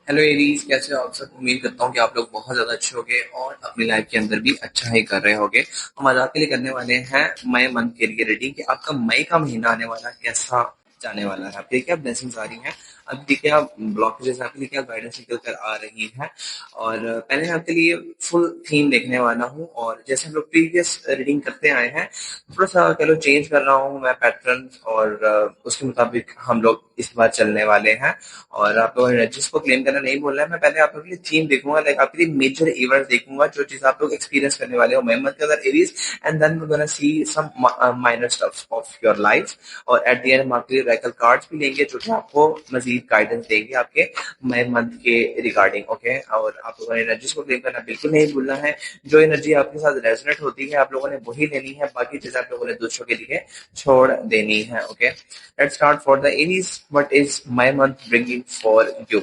Hello Aries, कैसे हो आप सब। उम्मीद करता हूँ कि आप लोग बहुत ज्यादा अच्छे होंगे और अपनी लाइफ के अंदर भी अच्छा ही कर रहे होंगे। हम आज आपके लिए करने वाले हैं मई मंथ के लिए रेडी कि आपका मई का महीना आने वाला कैसा जाने वाला है। आपके लिए क्या ब्लेसिंग्स आ रही हैं, आपके लिए क्या ब्लॉकेजेस, आपके लिए क्या गाइडेंस निकल कर आ रही है। और पहले मैं आपके लिए फुल थीम देखने वाला हूँ, और जैसे हम लोग प्रीवियस रीडिंग करते आए हैं, थोड़ा सा चलो चेंज कर रहा हूँ मैं पैटर्न, और उसके मुताबिक हम लोग इस बार चलने वाले हैं। और आप लोगों ने एनर्जीज को क्लेम करना नहीं बोलना है। मैं पहले आप लोगों के लिए थीम देखूंगा, लाइक आपके लिए मेजर इवेंट्स देखूंगा, जो चीज आप लोग एक्सपीरियंस करने वाले हो मई मंथ के अंदर Aries. And then we gonna see some minor stuffs of your life. और एट द एंड हम आपके लिए रेकल कार्ड्स भी लेंगे, जो कि आपको मजीद गाइडेंस देंगे आपके मई मंथ के रिगार्डिंग। ओके, और आप लोगों ने एनर्जीज को क्लेम करना बिल्कुल नहीं भूलना है। जो एनर्जी आपके साथ रेजोनेट होती है आप लोगों ने वही लेनी है, बाकी चीजें आप लोगों ने दूसरों के लिए छोड़ देनी है। Okay, let's start for the Aries. What is my month bringing for you?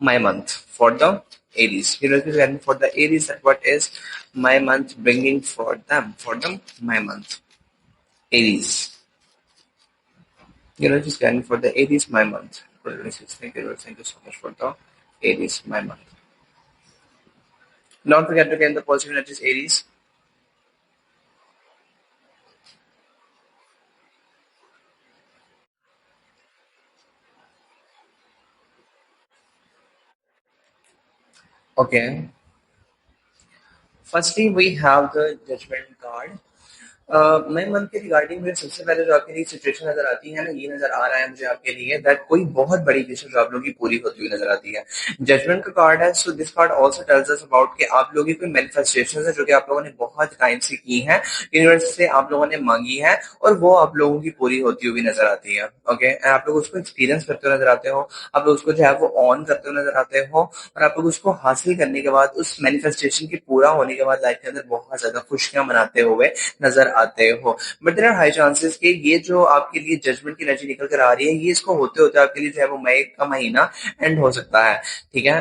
My month for the Aries. You know, for the Aries, that what is my month bringing for them? For them, my month. Aries. You know, just for the Aries, my month. Thank you so much for the Aries, my month. Don't forget to get the positive energies, Aries. Okay. Firstly, we have the Judgment card. मई month के regarding मुझे सबसे पहले जो आपके लिए situation नजर आती है ना, ये नजर आ रहा है मुझे आपके लिए दैट कोई बहुत बड़ी विश जो आप लोगों की पूरी होती हुई नजर आती है। जजमेंट का कार्ड है, so this card also tells us about कि आप लोगों की कोई मैनिफेस्टेशंस है जो कि आप लोगों ने बहुत टाइम से की है, यूनिवर्स से आप लोगों ने मांगी है, और वो आप लोगों की पूरी होती हुई नजर आती है। ओके, आप लोग उसको एक्सपीरियंस करते हुए नजर आते हो, आप लोग उसको जो है वो ऑन करते हुए नजर आते हो, और आप लोग उसको हासिल करने के बाद, उस मैनिफेस्टेशन के पूरा होने के बाद लाइफ के अंदर बहुत ज्यादा खुशियां मनाते हुए नजर आते हो। But there are high chances कि ये जो आपके लिए जजमेंट की एनर्जी निकल कर आ रही है, ये इसको होते होते आपके लिए जो है वो मई का महीना एंड हो सकता है। ठीक है,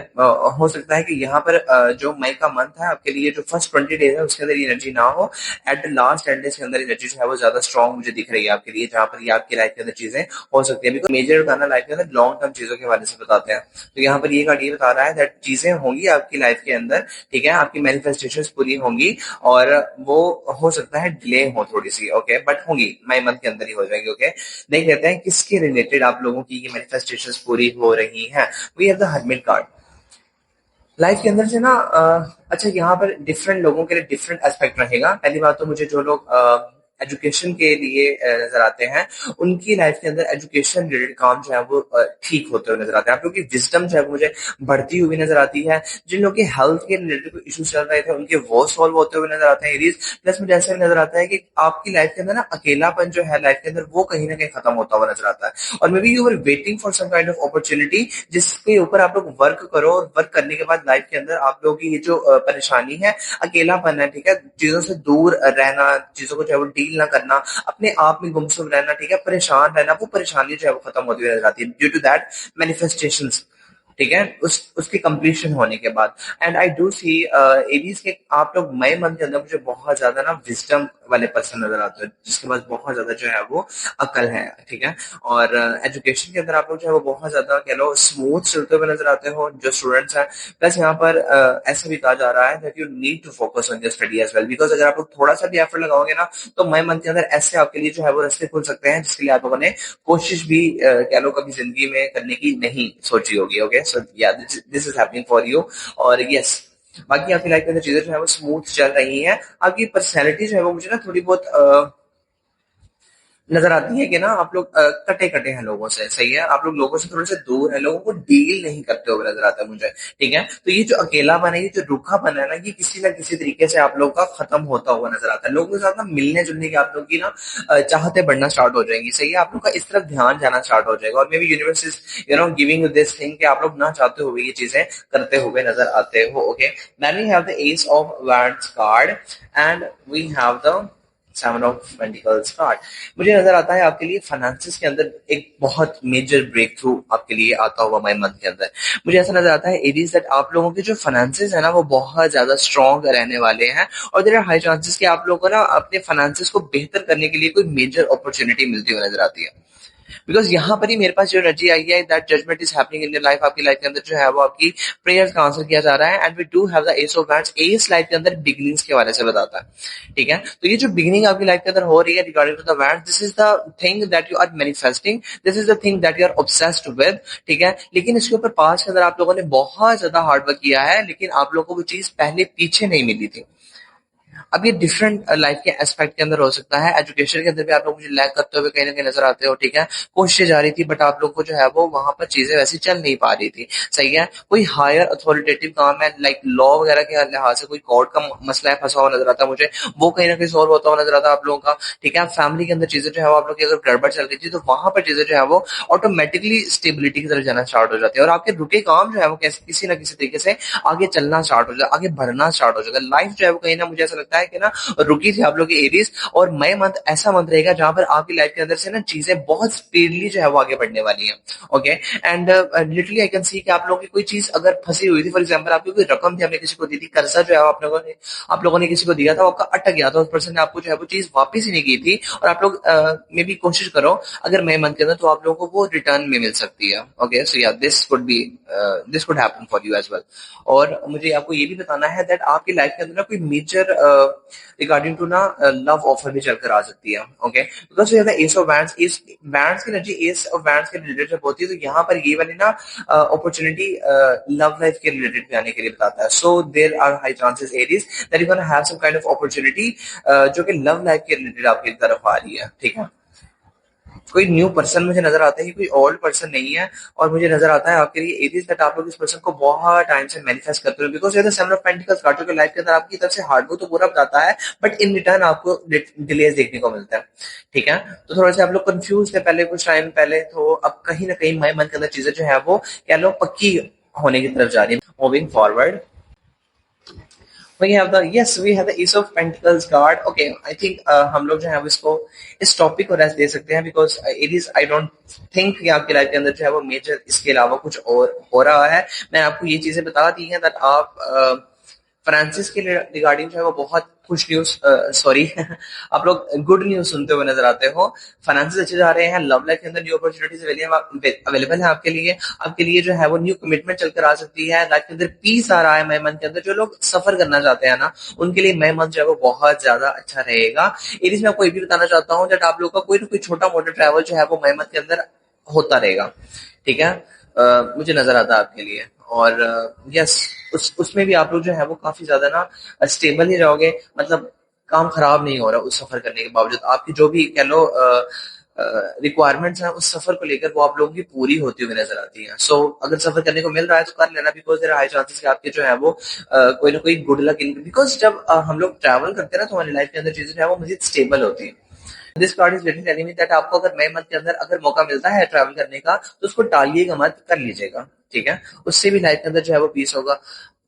हो सकता है कि यहाँ पर जो मई का मंथ है आपके लिए, जो फर्स्ट 20 डेज है उसके अंदर एनर्जी ना हो, एट द लास्ट 10 डेज के अंदर एनर्जी जो है वो ज्यादा स्ट्रॉन्ग मुझे दिख रही है आपके लिए, जहां पर ये आपकी लाइफ के अंदर चीजें हो सकती है। बिकॉज मेजर गाना लाइफ के अंदर लॉन्ग टर्म चीजों के हवाले से बताते हैं, तो यहाँ पर ये कार्ड ये बता रहा है दैट चीजें होंगी आपकी लाइफ के अंदर। ठीक है, आपकी मैनिफेस्टेशन पूरी होंगी, और वो हो सकता है डिले हो थोड़ी सी, ओके, बट होंगी मई मंथ के अंदर ही हो जाएंगी। ओके, देख लेते हैं किसके रिलेटेड आप लोगों की ये मैनिफेस्टेशंस पूरी हो रही हैं। We have the hermit card. Life के अंदर से ना अच्छा, यहाँ पर डिफरेंट लोगों के लिए डिफरेंट एस्पेक्ट रहेगा। पहली बात तो मुझे जो लोग एजुकेशन के लिए नजर आते हैं, उनकी लाइफ के अंदर एजुकेशन रिलेटेड काम जो है वो ठीक होते हुए नजर आते हैं। आप लोगों की विजडम जो है वो मुझे बढ़ती हुई नजर आती है। जिन लोगों के हेल्थ के रिलेटेड कोई इश्यूज चल रहे थे, उनके वो सॉल्व होते हुए नजर आते हैं एरीज। प्लस मुझे ऐसा भी नजर आता है कि आपकी लाइफ के अंदर ना अकेलापन जो है लाइफ के अंदर, वो कहीं ना कहीं खत्म होता हुआ नजर आता है। और maybe you are waiting for some kind of opportunity, जिसके ऊपर आप लोग वर्क करो, और वर्क करने के बाद लाइफ के अंदर आप लोगों की ये जो परेशानी है, अकेलापन है, ठीक है, चीजों से दूर रहना, चीजों को जो है वो डील ना करना, अपने आप में गुमसुम रहना, ठीक है, परेशान रहना, वो परेशानी जो है वो खत्म होती हुई नजर आती है ड्यू टू दैट मैनिफेस्टेशंस। ठीक है, उसकी कंप्लीशन होने के बाद। And I do see Aries के आप लोग मई मंथ के अंदर मुझे बहुत ज्यादा ना विजडम वाले पर्सन नजर आते हैं, जिसके पास बहुत ज्यादा जो है वो अकल है। ठीक है, और एजुकेशन के अंदर आप लोग जो है वो बहुत ज्यादा कह लो स्मूथ चलते हुए नजर आते हो जो स्टूडेंट्स हैं। प्लस यहाँ पर ऐसा भी कहा जा रहा है that you need to focus on your study as well, because अगर आप लोग थोड़ा सा भी एफर्ट लगाओगे ना, तो मई मंथ के अंदर ऐसे आपके लिए जो है वो रास्ते खुल सकते हैं, जिसके लिए आप लोगों ने कोशिश भी कह लो कभी जिंदगी में करने की नहीं सोची होगी। ओके, सो या this is happening for you. और यस, बाकी आपकी लाइफ के अंदर चीजें जो है वो स्मूथ चल रही हैं। आपकी पर्सनैलिटी जो है वो मुझे ना थोड़ी बहुत नजर आती है कि ना आप लोग कटे कटे हैं लोगों से। सही है, आप लोग लोगों से थोड़े से दूर है, लोगों को डील नहीं करते हुए नजर आता है मुझे। ठीक है, तो ये जो अकेलापन है, ये जो रूखापन है ना, ये किसी ना किसी तरीके से आप लोग का खत्म होता हुआ नजर आता है। लोगों के साथ ना मिलने जुलने की आप लोग की ना चाहते बढ़ना स्टार्ट हो जाएंगी। सही है, आप लोग का इस तरफ ध्यान जाना स्टार्ट हो जाएगा, और may be universe is giving you this thing कि आप लोग ना चाहते हुए ये चीजें करते हुए नजर आते हो। Okay, then we have the ace of wands card, and we have the seven of pentacles card. मुझे नजर आता है आपके लिए फाइनेंसिस के अंदर एक बहुत मेजर ब्रेक थ्रू आपके लिए आता हुआ मई मंथ के अंदर। मुझे ऐसा नजर आता है एरीज दैट आप लोगों के जो फाइनेंसिस है ना, वो बहुत ज्यादा स्ट्रॉन्ग रहने वाले हैं, और देयर आर हाई चांसेस कि आप लोगों को ना अपने फाइनेंसिस को बेहतर करने के लिए कोई मेजर अपॉर्चुनिटी मिलती हुई नजर आती है। बिकॉज यहाँ पर ही मेरे पास जो एनर्जी आई है that judgement is happening in your life, आपकी लाइफ के अंदर जो है वो आपकी प्रेयर्स का आंसर किया जा रहा है। And we do have the ace of wands. Ace life के अंदर बिगिनिंग्स के बारे से बताता है, ठीक है। तो ये जो बिगिनिंग आपकी लाइफ के अंदर हो रही है regarding to the wands, this is the thing that you are manifesting, this is the thing that you are obsessed with, ठीक है। लेकिन इसके ऊपर पास्ट के अंदर आप लोगों ने बहुत ज्यादा हार्डवर्क किया है, लेकिन आप लोगों को वो चीज पहले पीछे नहीं मिली थी। अब ये डिफरेंट लाइफ के एस्पेक्ट के अंदर हो सकता है। एजुकेशन के अंदर भी आप लोग मुझे लैग करते हुए कहीं ना कहीं नजर आते हो, ठीक है। कोशिशें जा रही थी बट आप लोग को जो है वो वहां पर चीजें वैसी चल नहीं पा रही थी, सही है। कोई हायर अथॉरिटेटिव काम है लाइक लॉ वगैरह के लिहाज से कोई कोर्ट का मसला है फंसा हुआ नजर आता है मुझे, वो कहीं ना कहीं सॉल्व होता हुआ नजर आता है आप लोगों का, ठीक है। फैमिली के अंदर चीजें जो है वो आप लोग की अगर गड़बड़ चल रही थी तो वहां पर चीजें जो है वो ऑटोमेटिकली स्टेबिलिटी की तरफ जाना स्टार्ट हो जाती है और आपके रुके काम जो है वो किसी ना किसी तरीके से आगे चलना स्टार्ट हो जाए, आगे बढ़ना स्टार्ट हो जाएगा। लाइफ जो है वो कहीं ना मुझे ऐसा लगता है कि ना रुकी थी आप लोग की एरीज, और मई मंथ ऐसा मंथ रहेगा जहां पर आपकी लाइफ के अंदर से ना चीजें बहुत स्पीडली जो है वो आगे बढ़ने वाली है, okay. And literally I can see कि आप लोगों की कोई चीज अगर फंसी हुई थी, फॉर एग्जाम्पल आपकी कोई रकम थी, आपने किसी को दी थी, कर्जा जो है आप लोगों ने किसी को दिया था, वो आपका अटक गया था, उस पर्सन ने आपको जो है वो चीज वापस ही नहीं की थी, और आप लोग मे भी कोशिश करो अगर मई मंथ के अंदर तो आप लोगों को वो रिटर्न में मिल सकती है, ओके। सो या this could happen for you as well. और मुझे आपको ये भी बताना है दैट आपकी लाइफ के अंदर ना कोई मेजर रिगार्डिंग टू ना लव ऑफर भी चलकर आ सकती है, okay. Because we have the ace of wands, ace wands की एनर्जी एस ऑफ वैंड्स के रिलेटेड जब होती है तो यहाँ पर ये वाली ना अपॉर्चुनिटी लव लाइफ के रिलेटेड भी आने के लिए बताता है। So there are high chances Aries that you gonna have some kind of opportunity जो कि लव लाइफ के रिलेटेड आपकी तरफ आ रही है, ठीक है। कोई न्यू पर्सन मुझे नजर आता है, कोई ओल्ड पर्सन नहीं है, और मुझे नजर आता है आपके लिए एरीज दैट आप लोग इस पर्सन को बहुत टाइम से मैनिफेस्ट करते हो, बिकॉज ये the seven of pentacles card के लाइफ के अंदर आपकी तरफ से हार्डवर्क तो पूरा बताता है बट इन रिटर्न आपको डिलेज देखने को मिलता है, ठीक है। तो थोड़ा सा आप लोग कंफ्यूज थे पहले कुछ टाइम पहले, तो अब कहीं ना कहीं मई मंथ के अंदर चीजें जो है वो कह लो पक्की होने की तरफ जा रही है। Moving forward we have the Ace of Pentacles card. Okay, I think हम लोग जो है इसको इस टॉपिक को रेस्ट दे सकते हैं because it is I don't think कि आपकी लाइफ के अंदर जो है वो मेजर इसके अलावा कुछ और हो रहा है। मैंने आपको ये चीजें बता दी हैं दैट आप फ्रांसिस के रिगार्डिंग जो है वो बहुत खुश न्यूज सॉरी आप लोग गुड न्यूज सुनते हुए नजर आते हो। फाइनेंसेस अच्छे जा रहे हैं, लव लाइफ के अंदर न्यू अपॉर्चुनिटीज अवेलेबल है आपके लिए जो है वो न्यू कमिटमेंट चलकर आ सकती है। लाइफ के अंदर पीस आ रहा है मई मंथ के अंदर। जो लोग सफर करना चाहते हैं ना उनके लिए मई मंथ जो है वो बहुत ज्यादा अच्छा रहेगा। एरीज में आपको ये भी बताना चाहता हूँ दैट आप लोग का कोई ना कोई छोटा मोटा ट्रैवल जो है वो मई मंथ के अंदर होता रहेगा, ठीक है। मुझे नजर आता है आपके लिए, और यस उसमें भी आप लोग जो है वो काफी ज्यादा ना स्टेबल ही रहोगे, मतलब काम खराब नहीं हो रहा उस सफर करने के बावजूद। आपकी जो भी कह लो रिक्वायरमेंट्स हैं उस सफर को लेकर वो आप लोगों की पूरी होती हुई नजर आती हैं। सो अगर सफर करने को मिल रहा है तो कर लेना, बिकॉज देयर हाई चांसेस कि आपके जो है वो कोई ना कोई गुड लक इन, बिकॉज जब हम लोग ट्रैवल करते हैं ना तो हमारी लाइफ के अंदर चीजें जो है वो मजीद स्टेबल होती है। This card is literally telling me that आपको अगर मई मंथ के अंदर अगर मौका मिलता है ट्रैवल करने का तो उसको टालिएगा मत, कर लीजिएगा, ठीक है। उससे भी लाइफ के अंदर जो है वो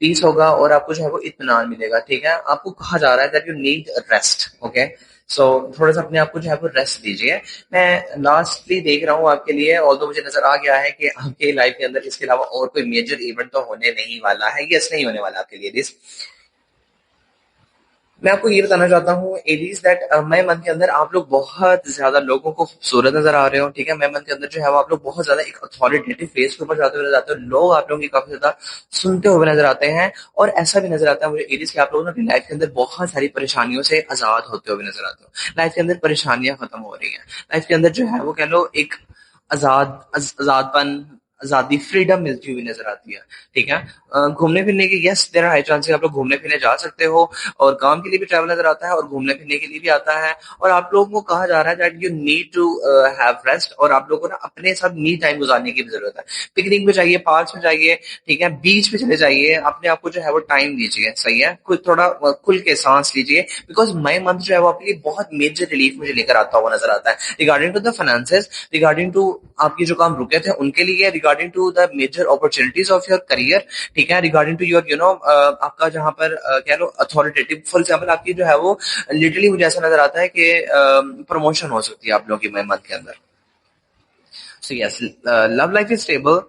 पीस होगा और आपको जो है वो इत्मीनान मिलेगा, ठीक है। आपको कहा जा रहा है that you need rest, okay. So थोड़ा सा अपने आप को जो है वो रेस्ट दीजिए। मैं लास्टली देख रहा हूँ आपके लिए, ऑल्दो मुझे नजर आ गया है कि आपके लाइफ के अंदर इसके अलावा और कोई मेजर इवेंट तो होने नहीं वाला है, यस नहीं होने वाला आपके लिए दिस। मैं आपको ये बताना चाहता हूँ एरीज दैट मई मंथ के अंदर आप लोग बहुत ज्यादा लोगों को खूबसूरत नजर आ रहे हो, ठीक है। मई मंथ के अंदर जो है वो आप लोग बहुत ज्यादा एक अथॉरिटेटिव फेस के ऊपर जाते हुए नजर आते हो, लोग आप लोगों की काफी ज्यादा सुनते हुए नजर आते हैं, और ऐसा भी नजर आता है मुझे एरीज के आप लोग अपनी लाइफ के अंदर बहुत सारी परेशानियों से आजाद होते हुए नजर आते हो। लाइफ के अंदर परेशानियां खत्म हो रही हैं, लाइफ के अंदर जो है वो कह लो एक आजादपन, आजादी, फ्रीडम मिलती हुई नजर आती है, ठीक है। घूमने फिरने के yes there are high chances आप लोग घूमने फिरने जा सकते हो, और काम के लिए भी ट्रैवल नजर आता है और घूमने फिरने के लिए भी आता है। और आप लोगों को कहा जा रहा है that you need to have rest, और आप लोगों को ना अपने साथ मी टाइम गुजारने की भी जरूरत है। पिकनिक पे जाइए, पार्क में जाइए, ठीक है, बीच पे चले जाइए, अपने आप को जो है वो टाइम दीजिए, सही है। खुद थोड़ा खुल के सांस लीजिए, बिकॉज मई मंथ जो है वो आपके लिए बहुत मेजर रिलीफ मुझे लेकर आता हुआ नजर आता है regarding to the finances, regarding to आपकी जो काम रुके थे उनके लिए, regarding to the major opportunities of your career, ठीक है, रिगार्डिंग टू योर आपका जहां पर कह लो अथॉरिटेटिव, फॉर एग्जाम्पल आपकी जो है वो लिटरली मुझे ऐसा नजर आता है कि प्रमोशन हो सकती है आप लोगों की मई मंथ के अंदर। So yes, love life is stable,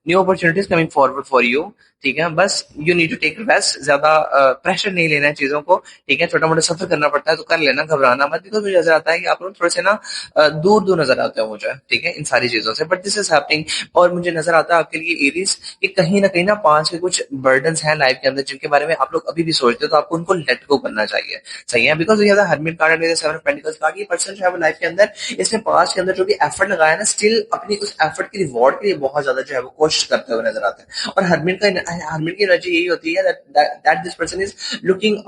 new opportunities coming forward for you. ठीक है, बस you need to take rest, ज्यादा प्रेशर नहीं लेना है चीजों को। ठीक है, छोटा मोटा सफर करना पड़ता है तो कर लेना, घबराना मत, बिकॉज मुझे नजर आता है कि आप लोग थोड़े से ना दूर दूर नजर आते हो मुझे, ठीक है, इन सारी चीजों से, बट दिस इज हैपनिंग। और मुझे नजर आता है आपके लिए एरीज कि कहीं ना पास के कुछ बर्डन्स हैं लाइफ के अंदर जिनके बारे में आप लोग अभी भी सोचते हो, तो आपको उनको लेट गो करना चाहिए। सही है, बिकॉज ये hermit card and seven of pentacles card, ये पर्सन जो है वो लाइफ के अंदर इसने पास्ट के अंदर जो भी एफर्ट लगाया ना, स्टिल अपनी उस एफर्ट की रिवॉर्ड के लिए बहुत ज्यादा जो है वो कोशिश करते हुए नजर आते हैं। और हरमिट की एनर्जी यही होती है that this person is looking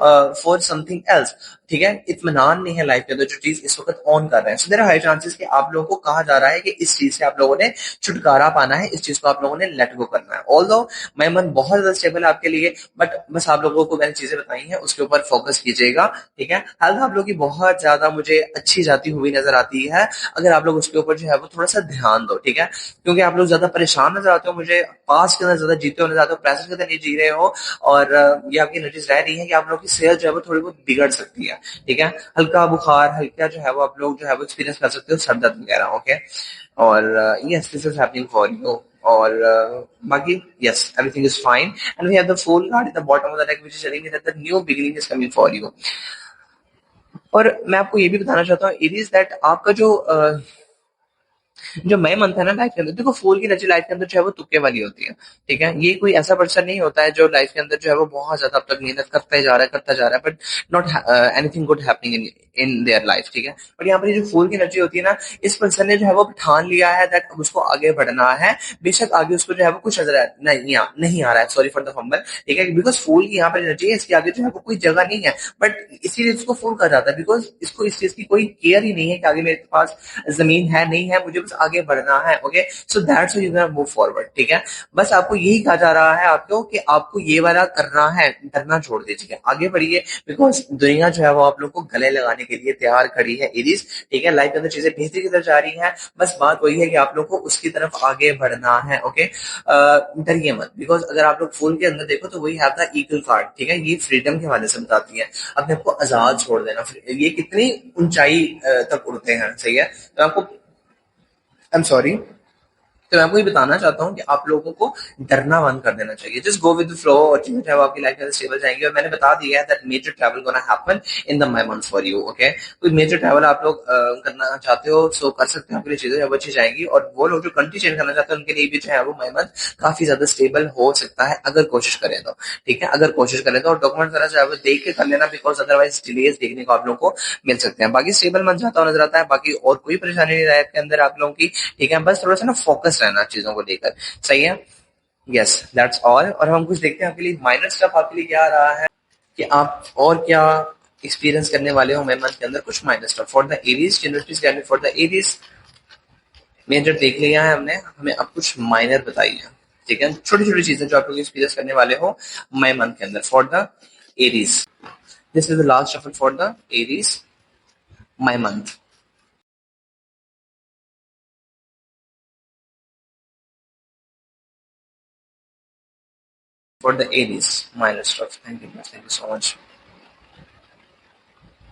for something else. ठीक है, इत्मीनान नहीं है लाइफ के अंदर जो चीज इस वक्त ऑन कर रहे हैं। So there are high chances कि आप लोगों को कहा जा रहा है कि इस चीज से आप लोगों ने छुटकारा पाना है, इस चीज को आप लोगों ने लेट गो करना है। ऑल्दो मैं मन बहुत ज्यादा स्टेबल है आपके लिए, बट बस आप लोगों को मैंने चीजें बताई हैं उसके ऊपर फोकस कीजिएगा। ठीक है, हेल्थ आप लोगों की बहुत ज्यादा मुझे अच्छी जाती हुई नजर आती है, अगर आप लोग उसके ऊपर जो है वो थोड़ा सा ध्यान दो। ठीक है, क्योंकि आप लोग ज्यादा परेशान नजर आते हो मुझे, पास के अंदर ज्यादा जीते हो नजर आते हो, प्रेजेंट के अंदर नहीं जी रहे हो, और ये आपकी एनर्जीज रह रही है कि आप लोगों की सेहत जो है वो थोड़ी बहुत बिगड़ सकती है। ठीक है, हल्का बुखार, हल्का जो है वो आप लोग जो है वो एक्सपीरियंस कर सकते हो, सर दर्द वगैरह। ओके, और yes this is happening for you. और बाकी yes everything is fine, and we have the fool card at the bottom of the deck which is telling that the new beginning is coming for you. और मैं आपको ये भी बताना चाहता हूँ इट इज दैट आपका जो मई मंथ है ना लाइफ के अंदर, देखो फूल की एनर्जी लाइफ के अंदर जो है वो तुक्के वाली होती है। ठीक है, ये कोई ऐसा पर्सन नहीं होता है जो लाइफ के अंदर जो है वो बहुत ज्यादा अब तक मेहनत करता जा रहा है, but not anything good happening in in their life. ठीक है, बट यहाँ पर जो फूल की एनर्जी होती है ना, इस पर्सन ने जो है वो ठान लिया है दैट अब उसको आगे बढ़ना है। बेशक आगे उसको जो है वो कुछ नजर नहीं आ रहा है, सॉरी फॉर द फंबल। ठीक है, बिकॉज फूल की यहाँ पर एनर्जी है, इसके आगे जो है वो कोई जगह नहीं है, बट इसीलिए इसको फूल कहा जाता है, बिकॉज इसको इस चीज की कोई केयर ही नहीं है कि आगे मेरे पास जमीन है नहीं है, मुझे बस आगे बढ़ना है। Okay, so that's you can move forward. ठीक है, बस आपको यही कहा जा रहा है आपको कि आपको ये वाला करना है, डरना छोड़ दीजिए, आगे बढ़िए, बिकॉज दुनिया जो है वो आप लोग को गले लगाने के लिए तैयार खड़ी है एरीज। ठीक है, लाइफ के अंदर चीजें बेहतरी की तरफ जा रही है, बस बात वही है कि आप लोग को उसकी तरफ आगे बढ़ना है। ओके, डरिए मत, बिकॉज अगर आप लोग फूल के अंदर देखो तो वही है अपना ईगल कार्ड। ठीक है, ये फ्रीडम के हवाले से बताती है, अपने आपको आजाद छोड़ देना। ये कितनी ऊंचाई तक उड़ते हैं। सही है, तो आपको आई एम सॉरी, तो मैं आपको ये बताना चाहता हूँ कि आप लोगों को डरना बंद कर देना चाहिए, just go with the flow, और चीजें जो है वो आपकी लाइफ में स्टेबल जाएंगी। और मैंने बता दिया है that major travel gonna happen in the May month for you. Okay, कोई मेजर ट्रैवल आप लोग करना चाहते हो सो कर सकते हो, आपके लिए चीजें जो है वो अच्छी जाएंगी। और वो लोग जो कंट्री चेंज करना चाहते हैं उनके लिए भी जो है वो माई मंथ काफी ज्यादा स्टेबल हो सकता है, अगर कोशिश करें तो। ठीक है, अगर कोशिश करें तो, और डॉक्यूमेंट वगैरह जो है वो देख के कर लेना, बिकॉज अदरवाइज डिलेज देखने को आप लोग को मिल सकते हैं। बाकी स्टेबल मंथ जाता हुआ नजर आता है, बाकी और कोई परेशानी नहीं लाइफ के अंदर आप लोगों की। ठीक है, बस थोड़ा सा ना फोकस रहना चीजों को लेकर। सही है, यस दैट्स ऑल। और हम कुछ देखते हैं आपके लिए माइनर स्टफ आपके लिए क्या आ रहा है, कि आप और क्या एक्सपीरियंस करने वाले हो मई मंथ के अंदर। कुछ minor stuff for the Aries, general for the Aries major देख लिया है हमने, हमें अब कुछ माइनर बताइए। ठीक है, छोटी छोटी चीजें जो आप लोग एक्सपीरियंस करने वाले हो मई मंथ के अंदर for the Aries. This is the last shuffle for the Aries May month. For the Aries minor stuff. Thank you so much.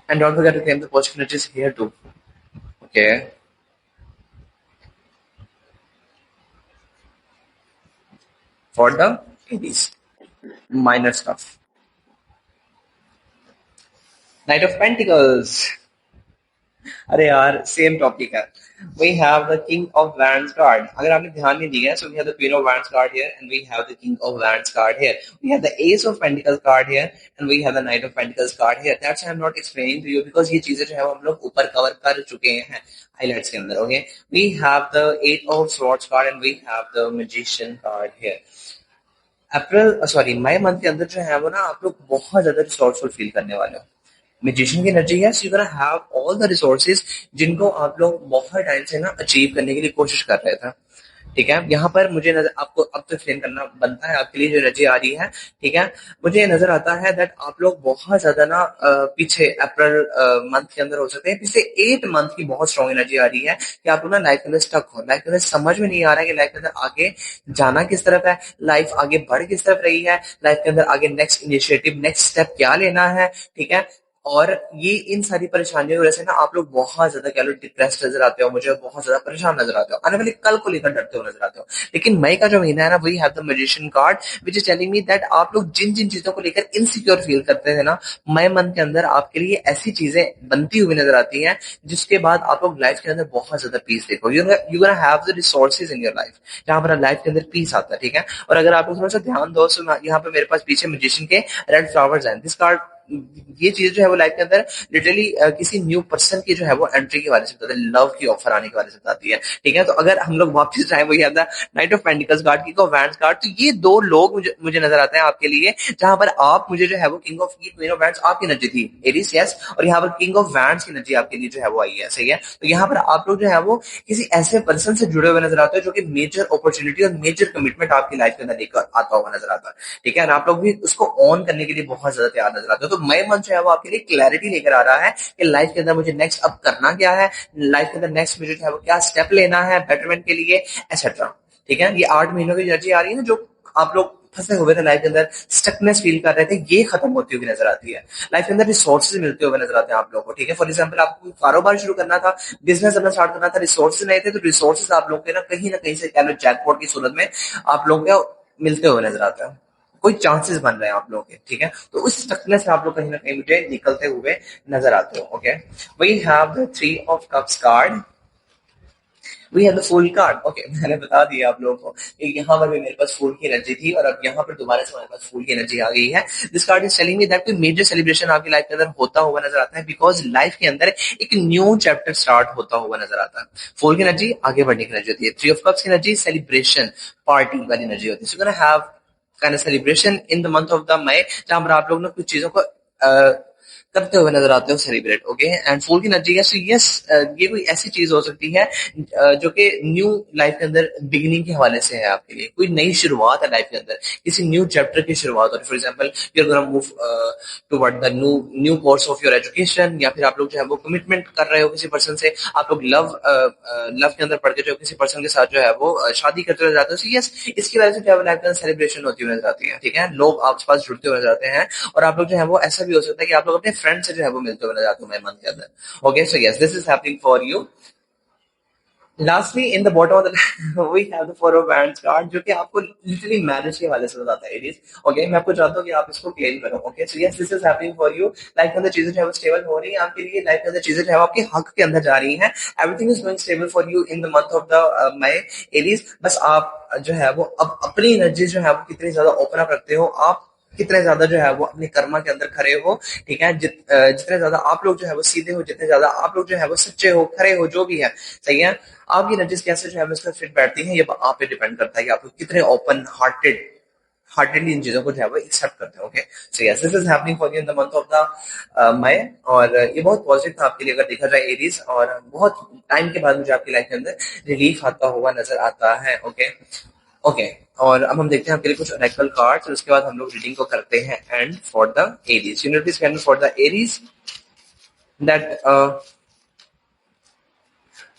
And don't forget to claim the possibilities here too. Okay. For the Aries minor stuff. Knight of Pentacles. अरे यार same topic है। We have the king of wands card, अगर आपने ध्यान नहीं दिया है, so we have the queen of wands card here and we have the king of wands card here, we have the ace of pentacles card here and we have the knight of pentacles card here. That's I am not explaining to you, because ये चीजें जो है हम लोग ऊपर cover कर चुके हैं हाइलाइट्स के अंदर। Okay, we have the eight of swords card and we have the magician card here. अप्रैल सॉरी मई मंथ के अंदर जो है वो ना आप लोग बहुत ज्यादा रिसोर्सफुल फील करने वाले हो। मैजिशियन की एनर्जी है, so you gonna have all the resources जिनको आप लोग बहुत टाइम से ना अचीव करने के लिए कोशिश कर रहे थे। ठीक है, यहाँ पर मुझे नजर आपको अब तो एक्सप्लेन करना बनता है आपके लिए जो एनर्जी आ रही है। ठीक है, मुझे नजर आता है दैट आप लोग बहुत ज्यादा ना पीछे अप्रैल मंथ के अंदर हो सकते हैं, पिछले 8 मंथ की बहुत स्ट्रॉन्ग एनर्जी आ रही है कि आप लोग ना लाइफ के अंदर स्टक हो, लाइफ के अंदर समझ में नहीं आ रहा है कि लाइफ के अंदर आगे जाना किस तरफ है, लाइफ आगे बढ़ किस तरफ रही है, लाइफ के अंदर आगे नेक्स्ट इनिशिएटिव नेक्स्ट स्टेप क्या लेना है। ठीक है, और ये इन सारी परेशानियों की वजह से ना आप लोग बहुत ज्यादा कह लो डिप्रेस्ड नजर आते हो, मुझे बहुत ज्यादा परेशान नजर आते हो, आने वाले कल को लेकर डरते हो नजर आते हो। लेकिन मई का जो महीना है ना, वही have the magician card which is telling me that आप लोग जिन जिन चीजों को लेकर इनसिक्योर फील करते थे ना, मई मंथ के अंदर आपके लिए ऐसी चीजें बनती हुई नजर आती हैं जिसके बाद आप लोग लाइफ के अंदर बहुत ज्यादा पीस देखो। You gonna have the resources in your life जहां पर लाइफ के अंदर पीस आता है, ठीक है। और अगर आप लोग थोड़ा सा ध्यान दो तो यहाँ पे मेरे पास पीछे मैजिशियन के रेड फ्लावर्स हैं। दिस कार्ड, ये चीज जो है वो लाइफ के अंदर लिटरली किसी न्यू पर्सन की जो है वो एंट्री के बारे में बताती है, लव की ऑफर आने के बारे में बताती है, ठीक है। तो अगर हम लोग वापस जाए वही आता नाइट ऑफ पेंटिकल्स कार्ड की को वैंड्स कार्ड, तो ये दो लोग मुझे नजर आते हैं आपके लिए, जहां पर आप मुझे जो है वो king of queen of wands आपकी एनर्जी थी एरिस, यस, और यहाँ पर किंग ऑफ वैंड्स की एनर्जी आपके लिए जो है वो आई है, सही है। तो यहाँ पर आप लोग जो है वो किसी ऐसे पर्सन से जुड़े हुए नजर आते हो जो कि मेजर अपॉर्चुनिटी और मेजर कमिटमेंट आपकी लाइफ के अंदर लेकर आता हुआ नजर आता है, ठीक है। और आप लोग भी उसको ऑन करने के लिए बहुत ज्यादा तैयार नजर आते हो। तो मई मंथ जो है वो आपके लिए क्लैरिटी लेकर आ रहा है कि लाइफ के अंदर मुझे नेक्स्ट अब करना क्या है, लाइफ के अंदर नेक्स्ट मुझे जो है वो क्या स्टेप लेना है बेटरमेंट के लिए, एक्सेट्रा, ठीक है। ये 8 महीनों की एनर्जी आ रही है ना, जो आप लोग फंसे हुए थे लाइफ के अंदर, स्टकनेस फील कर रहे थे, ये खत्म होती हुई नजर आती है। लाइफ के अंदर रिसोर्सेज मिलते हुए नजर आते हैं आप लोगों को, ठीक है। फॉर एग्जाम्पल आपको कारोबार शुरू करना था, बिजनेस अपना स्टार्ट करना था, रिसोर्सेज नहीं थे, तो रिसोर्सेज आप लोगों के ना कहीं से कह लो जैकपॉट की सूरत में आप लोगों को मिलते हुए नजर आता है, कोई चांसेस बन रहे हैं आप लोगों के, ठीक है। तो उस स्टकनेस से आप लोग कहीं ना कहीं मुझे निकलते हुए नजर आते हो, okay. We have the 3 of Cups card, we have the fool card, okay. मैंने बता दिया आप लोगों को कि यहाँ पर भी मेरे पास फूल की एनर्जी थी और अब यहाँ पर दोबारा से हमारे पास फूल की एनर्जी आ गई है। This card is telling me that कोई मेजर सेलिब्रेशन आपकी लाइफ के अंदर होता हुआ नजर आता है, बिकॉज लाइफ के अंदर एक न्यू चैप्टर स्टार्ट होता हुआ नजर आता है। फूल की एनर्जी आगे बढ़ने की एनर्जी होती है, 3 of Cups की एनर्जी सेलिब्रेशन पार्टी वाली एनर्जी होती है। So gonna have kind of celebration in the month of the May, जहां पर आप लोग ना कुछ चीजों को करते हुए नजर आते हो सेलिब्रेट, ओके। एंड फूल की एनर्जी है, सो यस, ये कोई ऐसी चीज हो सकती है जो कि न्यू लाइफ के अंदर बिगिनिंग के हवाले से है आपके लिए, कोई नई शुरुआत है लाइफ के अंदर, किसी न्यू चैप्टर की शुरुआत हो रही है। For example you are gonna move toward the new course of your education, या फिर आप लोग जो है वो कमिटमेंट कर रहे हो किसी पर्सन से, आप लोग लव के अंदर पड़ के जो किसी पर्सन के साथ जो है वो शादी करते हुए जाते हो। सो यस, इसकी वजह से जो है लाइफ के अंदर सेलिब्रेशन होती हुई नजर आती है, ठीक है। लोग आपके पास जुड़ते हुए नजर आते हैं, और आप लोग जो है वो ऐसा भी हो सकता है कि आप लोग अपने फ्रेंड से जो है वो मिलते हुए नजर आते हो मई मंथ के अंदर, okay. So yes, this is happening for you. Lastly, in the bottom of the we have the 4 of Wands card, जो कि आपको लिटरली मैरिज के हवाले से बताता है एरीज, ओके। मैं आपको चाहता हूँ कि आप इसको क्लेम करो, okay. So yes, this is happening for you. Life के अंदर चीजें जो है वो स्टेबल हो रही है आपके लिए, लाइफ के अंदर चीजें जो है वो आपके हक के अंदर जा रही हैं, everything is going stable for you in the month of the May Aries. बस आप जो है वो अब अपनी एनर्जी जो है वो कितनी ज्यादा ओपन अप रखते हो, आप कितने ज्यादा जो है वो अपने कर्मा के अंदर खरे हो, ठीक है। जितने ज्यादा आप लोग जो है वो सीधे हो, जितने ज्यादा आप लोग जो है वो सच्चे हो, खरे हो, जो भी है, सही है। आपकी एनर्जीज कैसे जो है उसका फिट बैठती है, ये आप पे डिपेंड करता है कि आप लोग कितने ओपन हार्टेडली इन चीजों को जो है वो एक्सेप्ट करते हो, okay. So yes, this is happening for you in the month of the May, और ये बहुत पॉजिटिव था आपके लिए अगर देखा जाए एरीज, और बहुत टाइम के बाद मुझे आपकी लाइफ के अंदर रिलीफ आता हुआ नजर आता है, ओके। ओके, और अब हम देखते हैं आपके लिए कुछ ऑरेकल कार्ड्स, और उसके बाद हम लोग रीडिंग को करते हैं and for the Aries. Universe can for the Aries that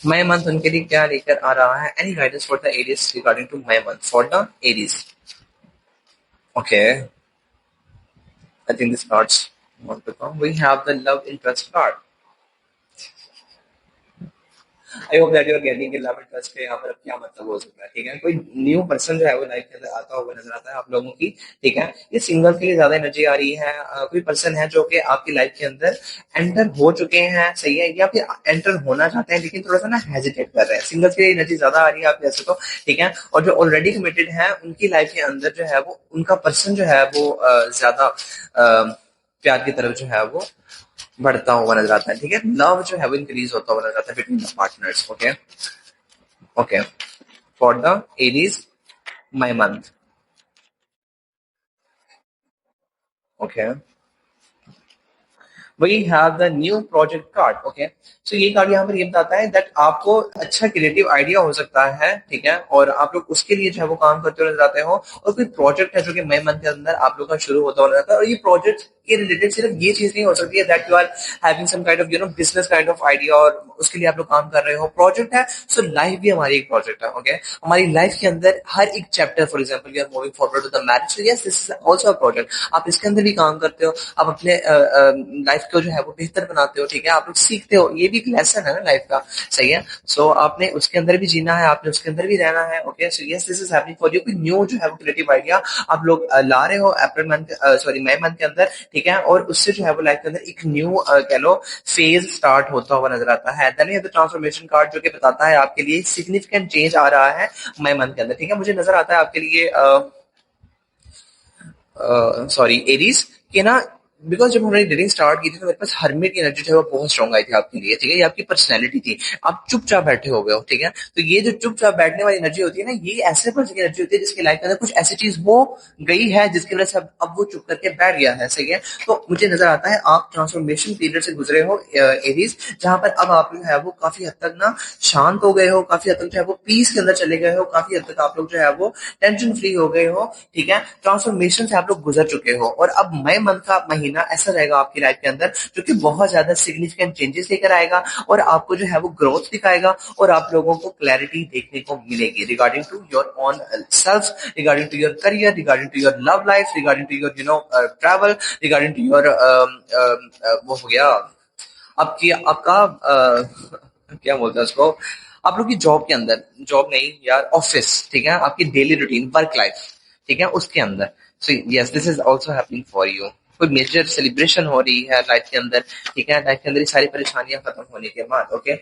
May month उनके लिए क्या लेकर आ रहा है, any guidance for the Aries regarding to May month for the Aries, okay. I think this cards want to come. We have the love interest card. I hope that you are getting कि love interest के यहाँ पर अब क्या मतलब हो सकता है, ठीक है। कोई न्यू पर्सन जो है वो लाइफ के अंदर आता हुआ नजर आता है आप लोगों की, ठीक है। ये सिंगल के लिए ज्यादा एनर्जी आ रही है, कोई पर्सन है जो कि आपकी लाइफ के अंदर एंटर हो चुके हैं, सही है, या फिर एंटर होना चाहते हैं लेकिन थोड़ा सा ना हेजिटेट कर रहे हैं। सिंगल्स की एनर्जी ज्यादा आ रही है आप जैसे, तो ठीक है। और जो ऑलरेडी कमिटेड है उनकी लाइफ के अंदर जो है वो उनका पर्सन जो है वो ज्यादा प्यार की तरफ जो है वो बढ़ता हुआ नजर आता है, ठीक है। लव जो है वो इंक्रीज होता हुआ नजर आता है between the partners, okay. Okay, for the Aries May month, okay. We have the new project card, okay. So ये कार्ड यहाँ पर ये बताता है दैट आपको अच्छा क्रिएटिव आइडिया हो सकता है, ठीक है, और आप लोग उसके लिए जो है वो काम करते हुए नजर आते हो, और कोई प्रोजेक्ट है जो कि मई मंथ के अंदर आप लोग का शुरू होता हुआ नजर आता है, और ये प्रोजेक्ट के रिलेटेड सिर्फ ये चीज नहीं हो सकती है that you are having some kind of business kind of idea और उसके लिए आप लोग काम कर रहे हो, प्रोजेक्ट है। सो लाइफ भी हमारी एक प्रोजेक्ट है। ओके, हमारी लाइफ के अंदर हर एक chapter, for example you are moving forward to the marriage, so yes this is also a project. आप इसके अंदर भी काम करते हो, आप अपने लाइफ को जो है वो बेहतर बनाते हो। ठीक है, आप लोग सीखते हो, ये भी एक लेसन है ना लाइफ का। सही है, सो आपने उसके अंदर भी जीना है, आपने उसके अंदर भी रहना है। Okay, so yes this is happening for you. कोई न्यू जो है वो क्रिएटिव आइडिया आप लोग ला रहे हो अप्रैल मंथ, सॉरी मई मंथ के अंदर। ठीक है, और उससे जो है वो लाइफ के अंदर एक न्यू कह लो फेज स्टार्ट होता हुआ नजर आता है। Then you have the transformation card जो कि बताता है आपके लिए सिग्निफिकेंट चेंज आ रहा है मई मंथ के अंदर। ठीक है, मुझे नजर आता है आपके लिए सॉरी एरीज के ना, बिकॉज जब हमने रीडिंग स्टार्ट की थी तो मेरे पास हर्मिट की एनर्जी जो है वो बहुत स्ट्रॉन्ग आई थी आपके लिए। ठीक है, ये आपकी पर्सनैलिटी थी, आप चुपचाप बैठे हो गए हो। ठीक है, तो ये जो चुपचाप बैठने वाली एनर्जी होती है ना, ये ऐसे पर्सन की एनर्जी होती है जिसकी लाइफ के अंदर कुछ ऐसी चीज हो गई है जिसकी वजह से अब वो चुप करके बैठ गया है। सही है, तो मुझे नजर आता है आप ट्रांसफॉर्मेशन पीरियड से गुजरे हो एरीज, जहां पर अब आप जो है वो काफी हद तक ना शांत हो गए हो, काफी हद तक जो है वो पीस के अंदर चले गए हो, काफी हद तक आप लोग जो है वो टेंशन फ्री हो गए हो। ठीक है, ट्रांसफॉर्मेशन से आप लोग गुजर चुके हो, और अब मई मंथ का महीना ऐसा रहेगा आपकी लाइफ के अंदर जो कि बहुत ज्यादा सिग्निफिकेंट चेंजेस लेकर आएगा, और आपको जो है वो ग्रोथ दिखाएगा, और आप लोगों को क्लैरिटी देखने को मिलेगी regarding to your own self, regarding to your career, regarding to your love life, regarding to your travel, regarding to your वो हो गया आपकी आपका क्या बोलते हैं उसको, आप लोग की जॉब के अंदर, जॉब नहीं यार, ऑफिस। ठीक है, आपकी डेली रूटीन वर्क लाइफ, ठीक है, उसके अंदर। So yes this is also happening for you. कोई मेजर सेलिब्रेशन हो रही है लाइफ के अंदर। ठीक है, लाइफ के अंदर ये सारी परेशानियां खत्म होने के बाद। ओके,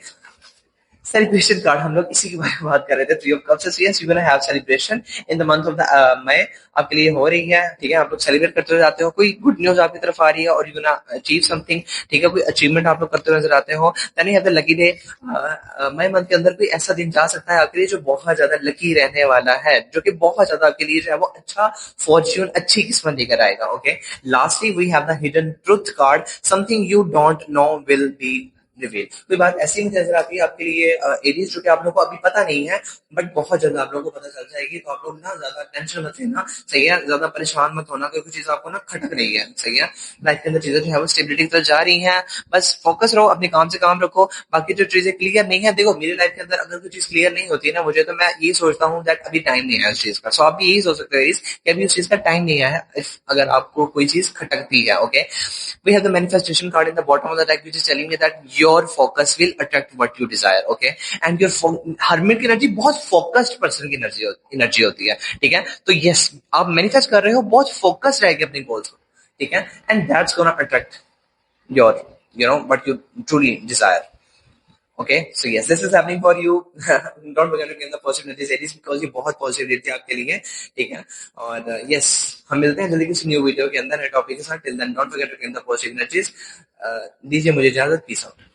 सेलिब्रेशन कार्ड, हम लोग इसी के बारे में बात कर रहे थे, three of cups. Yes you gonna have celebration in the month of the May, आपके लिए हो रही है। ठीक है, आप लोग सेलिब्रेट करते हुए जाते हो, कोई गुड न्यूज आपकी तरफ आ रही है, और यू गोना अचीव समथिंग। ठीक है, कोई अचीवमेंट आप लोग करते हुए नजर आते हो। Then you have the lucky day. May month के अंदर कोई ऐसा दिन जा सकता है आपके लिए जो बहुत ज्यादा लकी रहने वाला है, जो कि बहुत ज्यादा आपके लिए जो है वो अच्छा फॉर्च्यून, अच्छी किस्मत लेकर आएगा। Okay, lastly we have the hidden truth card, something you don't know will be reveal. कोई बात ऐसी मुझे नजर आती है आपके लिए एरीज, जो कि आप लोगों को अभी पता नहीं है, बट बहुत जल्द आप लोगों को पता चल जाएगी। तो आप लोग ना ज्यादा टेंशन मत लेना। सही है, ज्यादा परेशान मत होना, क्योंकि चीज आपको ना खटक रही है। सही है, लाइफ के अंदर चीजें जो है वो स्टेबिलिटी की तरफ जा रही हैं। बस फोकस रहो, अपने काम से काम रखो। बाकी जो चीजें क्लियर नहीं है, देखो मेरी लाइफ के अंदर अगर कोई चीज क्लियर नहीं होती है ना मुझे, तो मैं ये सोचता हूँ दैट अभी टाइम नहीं है उस चीज का। सो आप भी यही सोच सकते हो कि अभी उस चीज का टाइम नहीं आया है, अगर आपको कोई चीज खटकती है। Okay, we have the manifestation card in the bottom of the deck which is telling me that your focus will attract what you desire. Okay, and your hermit की एनर्जी बहुत फोकस्ड पर्सन की energy होती है। ठीक है, तो yes आप manifest कर रहे हो, बहुत फोकस्ड रहेगी अपने गोल्स को। ठीक है, and that's gonna attract your what you truly desire. Okay, so yes, this is happening for you. Don't forget to claim the positivity series because ये बहुत पॉजिटिविटी आपके लिए। ठीक है, और yes, हम मिलते हैं जल्दी किसी न्यू वीडियो के अंदर नए टॉपिक के साथ। Till then don't forget to claim the positive energies. दीजिए मुझे इजाजत, पीस आउट।